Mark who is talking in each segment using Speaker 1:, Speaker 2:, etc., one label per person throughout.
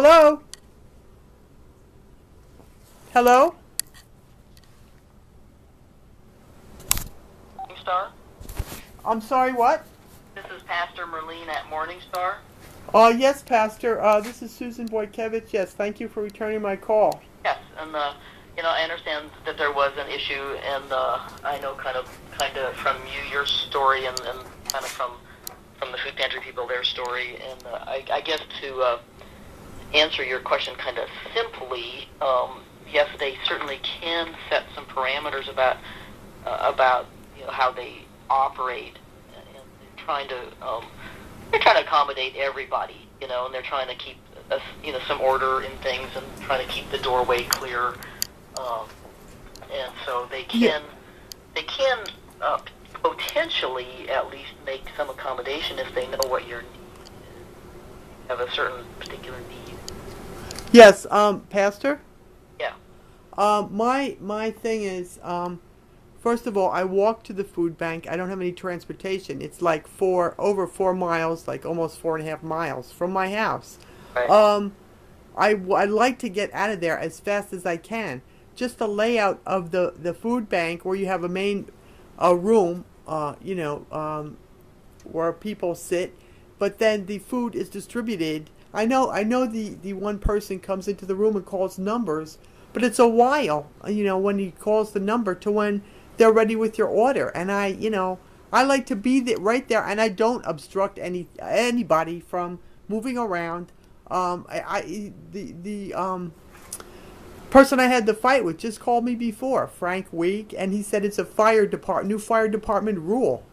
Speaker 1: Hello? Hello?
Speaker 2: Star.
Speaker 1: I'm sorry, what?
Speaker 2: This is Pastor Merlene at Morning Star.
Speaker 1: Yes, Pastor. This is Susan Boykevich. Yes, thank you for returning my call.
Speaker 2: Yes, and I understand that there was an issue, and I know kind of from you your story, and kind of from the food pantry people their story, and I guess to answer your question kind of simply, yes, they certainly can set some parameters about how they operate, and they're trying to accommodate everybody, and they're trying to keep some order in things and trying to keep the doorway clear, and so they can potentially at least make some accommodation if they know what you have a certain particular need.
Speaker 1: Yes, Pastor?
Speaker 2: Yeah.
Speaker 1: My thing is, first of all, I walk to the food bank. I don't have any transportation. It's like over 4 miles, like almost 4.5 miles from my house.
Speaker 2: Right.
Speaker 1: I'd like to get out of there as fast as I can. Just the layout of the food bank, where you have a main room, where people sit, but then the food is distributed. I know the one person comes into the room and calls numbers, but it's a while, when he calls the number to when they're ready with your order. And I like to be right there, and I don't obstruct anybody from moving around. The person I had the fight with just called me before, Frank Week, and he said it's a new fire department rule.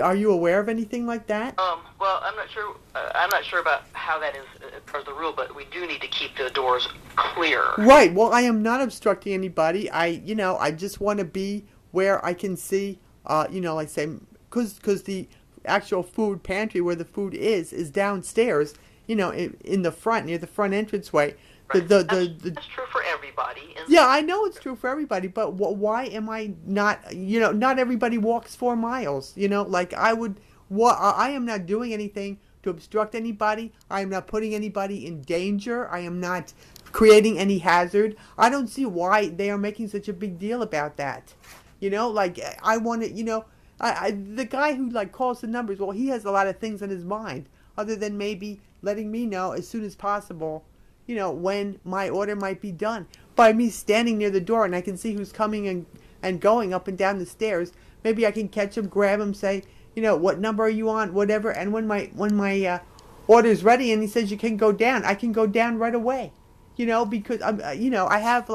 Speaker 1: Are you aware of anything like that?
Speaker 2: Well, I'm not sure. I'm not sure about how that is as part of the rule, but we do need to keep the doors clear.
Speaker 1: Right. Well, I am not obstructing anybody. I just want to be where I can see. Like say, because the actual food pantry where the food is downstairs. In the front, near the front entranceway.
Speaker 2: Right. That's true for everybody.
Speaker 1: Yeah, I know it's true for everybody, but why am I not? Not everybody walks 4 miles. Like I would. I am not doing anything to obstruct anybody. I am not putting anybody in danger. I am not creating any hazard. I don't see why they are making such a big deal about that. Like I want to. The guy who calls the numbers. Well, he has a lot of things on his mind, other than maybe letting me know as soon as possible. When my order might be done. By me standing near the door and I can see who's coming and going up and down the stairs, maybe I can catch him, grab him, say, what number are you on, whatever. And when my order's ready and he says you can go down, I can go down right away. Because I have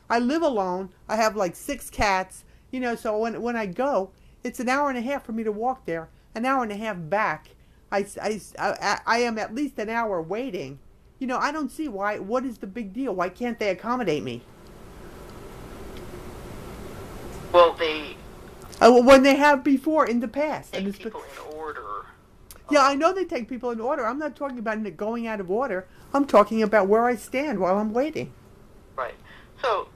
Speaker 1: I live alone. I have 6 cats. So when I go, it's an hour and a half for me to walk there, an hour and a half back. I am at least an hour waiting. I don't see why. What is the big deal? Why can't they accommodate me?
Speaker 2: Well, they
Speaker 1: when they have before in the past.
Speaker 2: take people in order.
Speaker 1: Yeah, I know they take people in order. I'm not talking about going out of order. I'm talking about where I stand while I'm waiting.
Speaker 2: Right. So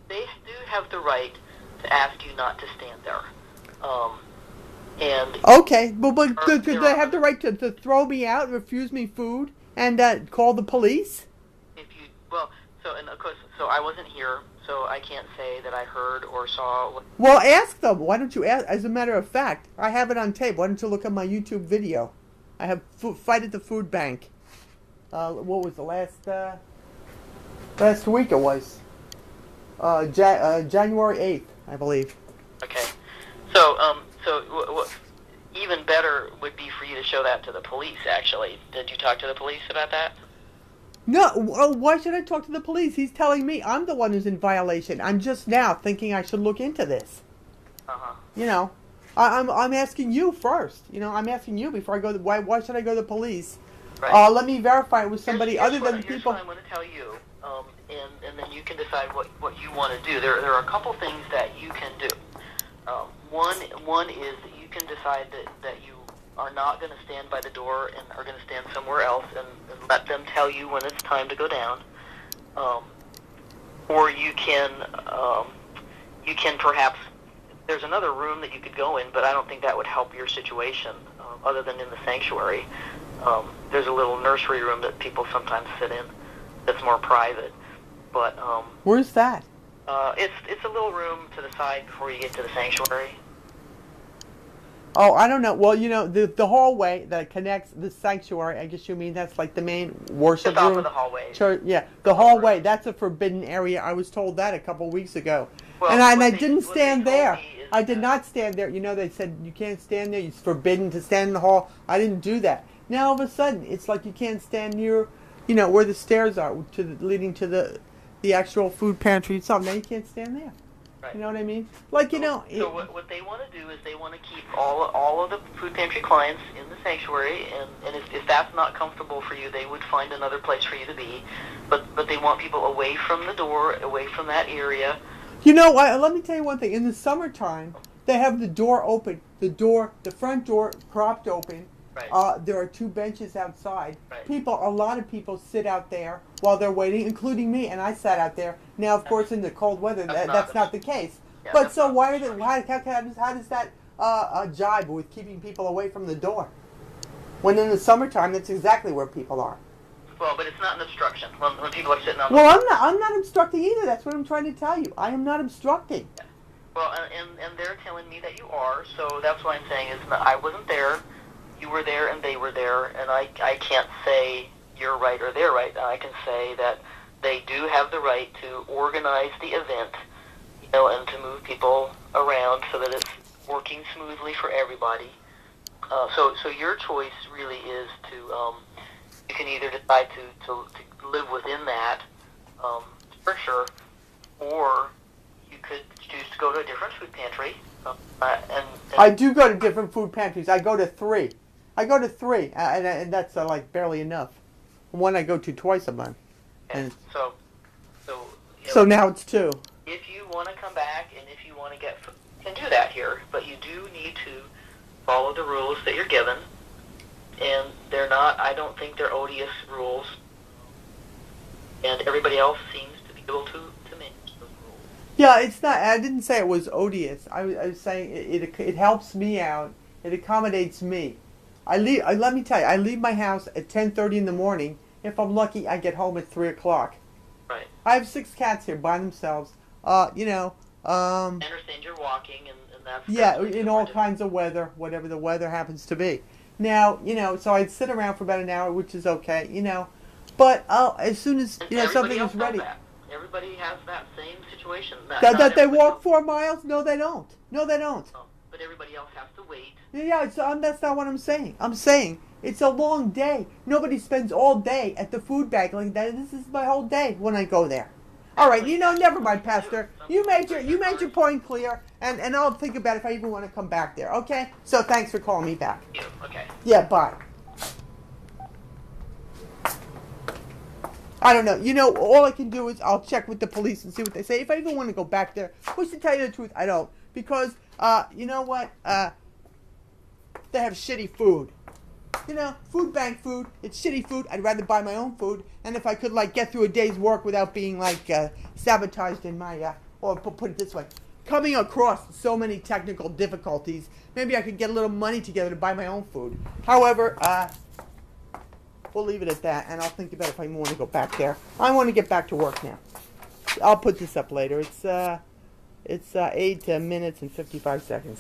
Speaker 2: they do have the right to ask you not to stand there. And
Speaker 1: okay, but do they have the right to throw me out, refuse me food, and call the police?
Speaker 2: And of course, so I wasn't here, so I can't say that I heard or saw.
Speaker 1: Well, ask them. Why don't you ask? As a matter of fact, I have it on tape. Why don't you look at my YouTube video? I have fight at the food bank. What was the last week? It was January 8th, I believe.
Speaker 2: Okay, so even better would be for you to show that to the police. Actually, did you talk to the police about that?
Speaker 1: No, why should I talk to the police? He's telling me I'm the one who's in violation. I'm just now thinking I should look into this. I'm asking you first. I'm asking you before I go. Why should I go to the police?
Speaker 2: Right.
Speaker 1: Let me verify it with somebody other than the people.
Speaker 2: Here's what I'm going to tell you, and then you can decide what you want to do. There are a couple things that you can do. One is that you can decide that you are not going to stand by the door and are going to stand somewhere else and let them tell you when it's time to go down. Or you can perhaps, there's another room that you could go in, but I don't think that would help your situation other than in the sanctuary. There's a little nursery room that people sometimes sit in that's more private. But
Speaker 1: Where's that?
Speaker 2: it's a little room to the side before you get to the sanctuary.
Speaker 1: Oh, I don't know. Well, the hallway that connects the sanctuary, I guess you mean that's like the main worship
Speaker 2: Just off
Speaker 1: room?
Speaker 2: of the hallway.
Speaker 1: Church, yeah, the hallway, that's a forbidden area. I was told that a couple weeks ago.
Speaker 2: Well,
Speaker 1: and I
Speaker 2: what they-
Speaker 1: didn't
Speaker 2: what they
Speaker 1: stand
Speaker 2: told
Speaker 1: there.
Speaker 2: me is
Speaker 1: I did
Speaker 2: that-
Speaker 1: not stand there. They said you can't stand there. It's forbidden to stand in the hall. I didn't do that. Now all of a sudden, it's like you can't stand near, where the stairs are leading to the actual food pantry itself. Now you can't stand there.
Speaker 2: Right.
Speaker 1: You know what I mean? Like,
Speaker 2: So what they want to do is they want to keep all of the food pantry clients in the sanctuary, and if that's not comfortable for you, they would find another place for you to be. But they want people away from the door, away from that area.
Speaker 1: Let me tell you one thing. In the summertime, they have the door open. The front door propped open.
Speaker 2: Right.
Speaker 1: There are 2 benches outside.
Speaker 2: Right.
Speaker 1: A lot of people sit out there while they're waiting, including me, and I sat out there. Now, of course, in the cold weather, that's not the case.
Speaker 2: Yeah,
Speaker 1: But
Speaker 2: that's
Speaker 1: so
Speaker 2: not
Speaker 1: why
Speaker 2: the
Speaker 1: are they? How does that jibe with keeping people away from the door? When in the summertime, that's exactly where people are.
Speaker 2: Well, but it's not an obstruction when people are sitting on.
Speaker 1: Well, I'm not obstructing either. That's what I'm trying to tell you. I am not obstructing.
Speaker 2: Well, and they're telling me that you are, so that's what I'm saying is that I wasn't there, you were there, and they were there, and I can't say you're right or they're right. I can say that they do have the right to organize the event, and to move people around so that it's working smoothly for everybody. So your choice really is to you can either decide to live within that structure, or you could choose to go to a different food pantry. And
Speaker 1: I do go to different food pantries. I go to 3. And that's like barely enough. One I go to twice a month. And so now it's 2.
Speaker 2: if you want to come back and if you want to get food, you can do that here, but you do need to follow the rules that you're given. And they're not, I don't think they're odious rules. And everybody else seems to be able to manage those rules.
Speaker 1: Yeah, it's not. I didn't say it was odious. I was saying it helps me out. It accommodates me. Let me tell you, I leave my house at 10:30 in the morning. If I'm lucky, I get home at 3 o'clock.
Speaker 2: Right.
Speaker 1: I have 6 cats here by themselves.
Speaker 2: I understand you're walking, and that's...
Speaker 1: Yeah,
Speaker 2: that's
Speaker 1: in all kinds of weather, whatever the weather happens to be. Now, so I'd sit around for about an hour, which is okay, But as soon as something is ready.
Speaker 2: Everybody has that same situation.
Speaker 1: That they walk 4 miles? No, they don't. No,
Speaker 2: but everybody else has to wait.
Speaker 1: Yeah, that's not what I'm saying. I'm saying it's a long day. Nobody spends all day at the food bank like that. This is my whole day when I go there. All right, never mind, Pastor. You made your point clear, and I'll think about if I even want to come back there. Okay? So thanks for calling me back.
Speaker 2: Okay.
Speaker 1: Yeah, bye. I don't know. All I can do is I'll check with the police and see what they say. If I even want to go back there, which to tell you the truth, I don't. Because, you know what? They have shitty food. Food bank food, it's shitty food. I'd rather buy my own food. And if I could, get through a day's work without being, sabotaged in my, or put it this way, coming across so many technical difficulties, maybe I could get a little money together to buy my own food. However, we'll leave it at that, and I'll think about if I even want to go back there. I want to get back to work now. I'll put this up later. It's 8 minutes and 55 seconds.